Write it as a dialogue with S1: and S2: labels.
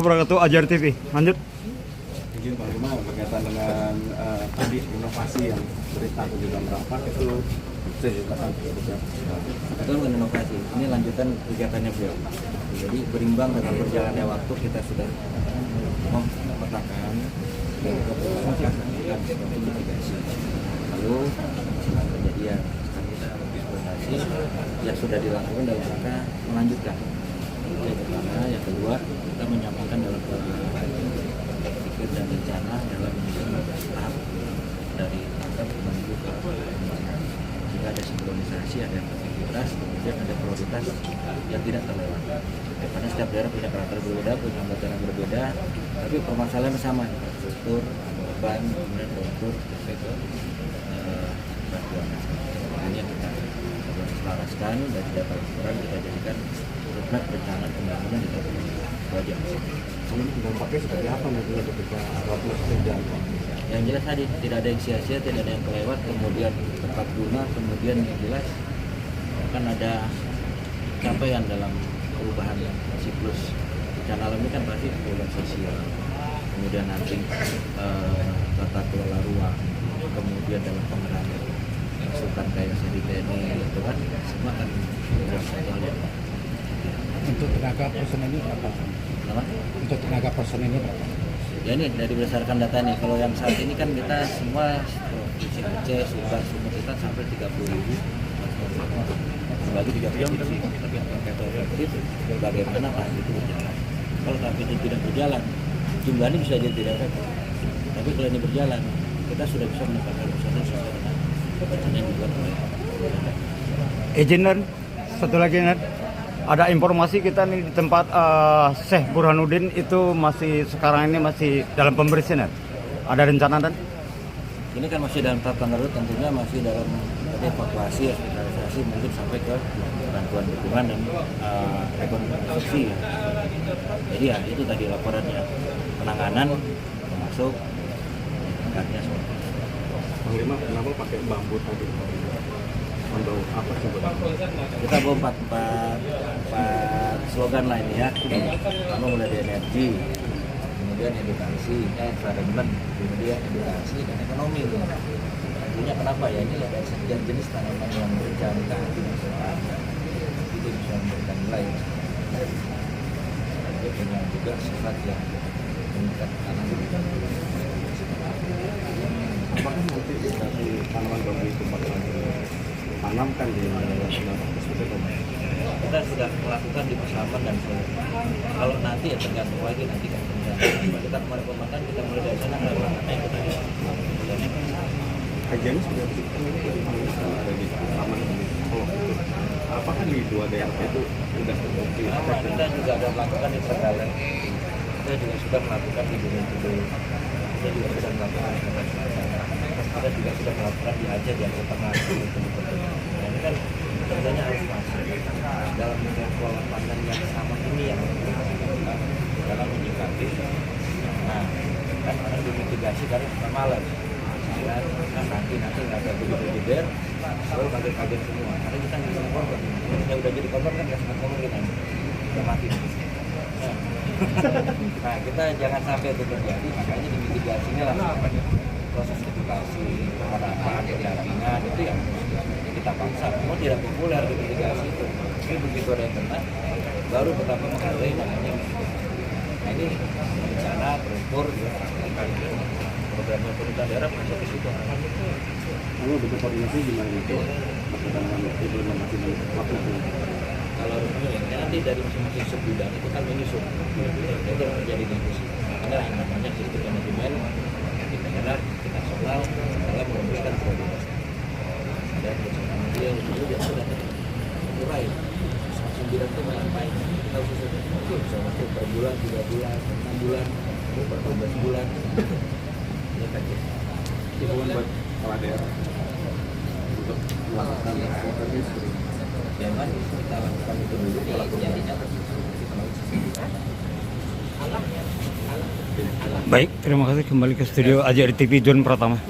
S1: wabarakatuh, Ajar TV. Lanjut.
S2: Izin Pak Lima berkaitan dengan tadi inovasi yang berita di dalam rapat itu saya ceritakan sebetulnya.
S3: Itu bukan inovasi, ini lanjutan kegiatannya beliau. Jadi berimbang dengan berjalannya waktu kita sudah memetakan dan melakukan suatu mitigasi. Lalu setelah kejadian kita koordinasi yang sudah dilakukan dalam rangka melanjutkan. Yang pertama, yang kedua kita menyampaikan dalam pikir dan rencana dalam menyusun tahap dari tangkap menuju ke pengembangan. Jika ada sinkronisasi, ada efektivitas, kemudian ada prioritas yang tidak terlewat. Karena setiap daerah punya karakter berbeda, punya hambatan yang berbeda, tapi permasalahan sama, infrastruktur, beban, kemudian kontur, efek ke bantuan. Ini yang kita selaraskan dan tidak lakukan kita jadikan roadmap rencana pembangunan di kabupaten Wajah.
S2: Dampaknya seperti apa nantinya ketika roadmap berjalan?
S3: Yang jelas tadi tidak ada yang sia-sia, tidak ada yang kelewat, kemudian tepat guna, kemudian yang jelas kan ada capaian dalam perubahan siklus bencana alam ini kan pasti perubahan sosial, kemudian nanti tata kelola ruang, kemudian dalam pengerangan masukan kayak TNI itu kan semua kan berasal.
S4: Untuk tenaga personel ini berapa?
S3: Apa?
S4: Untuk tenaga personel ini berapa?
S3: Ya ini dari berdasarkan data nih, kalau yang saat ini kan kita semua provinsi Aceh, Subang, semua kita sampai 30.000 bagi 3 provinsi, tapi yang pakai efektif bagaimana pas itu berjalan. Kalau tapi ini tidak berjalan, jumlahnya bisa jadi tidak efektif. Tapi kalau ini berjalan, kita sudah bisa menempatkan personel sesuai dengan rencana yang dibuat oleh pemerintah.
S1: Izin dan satu lagi Nat. Ada informasi kita nih di tempat Syekh Burhanuddin itu masih sekarang ini masih dalam pembersihan. Ada rencana dan?
S3: Ini kan masih dalam tahap tanggal tentunya masih dalam evakuasi, hospitalisasi mungkin sampai ke bantuan dukungan dan rekonstruksi. Jadi ya itu tadi laporannya penanganan termasuk angkatnya semua.
S2: Bang Lima, kenapa pakai bambu tadi? Untuk apa sih?
S3: Kita bawa empat slogan lah ini ya. Pertama mulai dari energi, kemudian edukasi, environment, kemudian edukasi dan ekonomi. Artinya kenapa ya, ini ada sekian jenis tanaman yang berjangka di masyarakat, itu bisa memberikan nilai. Dia punya juga sifat yang meningkat tanaman.
S2: Apakah nanti dari tanaman bambu itu bakal ditanamkan di nasional seperti itu?
S3: Kita sudah melakukan di Pasaman dan kalau nanti ya tergantung lagi nanti kan kita kemarin pemakan kita mulai dari sana nggak apa-apa yang kita
S2: Kajiannya sudah ada di taman ini. Oh, apakah di dua daerah itu sudah terbukti?
S3: Kita juga ada melakukan di Trenggalek, kita juga sudah melakukan di Gunung Kidul, kita juga sudah melakukan di Sumatera Selatan, kita juga sudah melakukan di Aceh di Aceh Tengah. Nah, ini kan sebenarnya harus masuk dalam pola pandang yang sama ini yang kita dalam menyikapi. Nah, kan orang dimitigasi karena kita malas. Kan nanti nggak ada begitu jeder, lalu kaget semua. Karena kita nggak korban, yang udah jadi korban kan nggak sempat kemungkinan udah mati. Nah, kita jangan sampai itu terjadi, makanya dimitigasinya lah proses edukasi kepada apa keyakinan itu yang kita paksa. Semua tidak populer di mitigasi itu, tapi begitu ada yang kena, baru betapa menghargai makanya. Nah ini rencana terukur programnya pemerintah daerah masuk ke situ.
S2: Lalu bentuk koordinasi gimana itu? Dengan implementasi dan waktu itu?
S3: Kalau nanti dari masing-masing subbidang itu kan menyusun, itu menjadi diskusi. Ada yang namanya sistem manajemen di daerah kita nasional dalam merumuskan prioritas. Ada perusahaan media yang sudah terurai. Masing-masing bidang itu menyampaikan kita susun itu bisa masuk per bulan, 3 bulan, 6 bulan, per 12 bulan. Ya kan ya.
S2: Himbauan buat kepala daerah untuk melakukan koordinasi.
S3: Jangan kita lakukan itu dulu, jadinya
S1: Baik, terima kasih kembali ke studio Ajar TV John Pratama.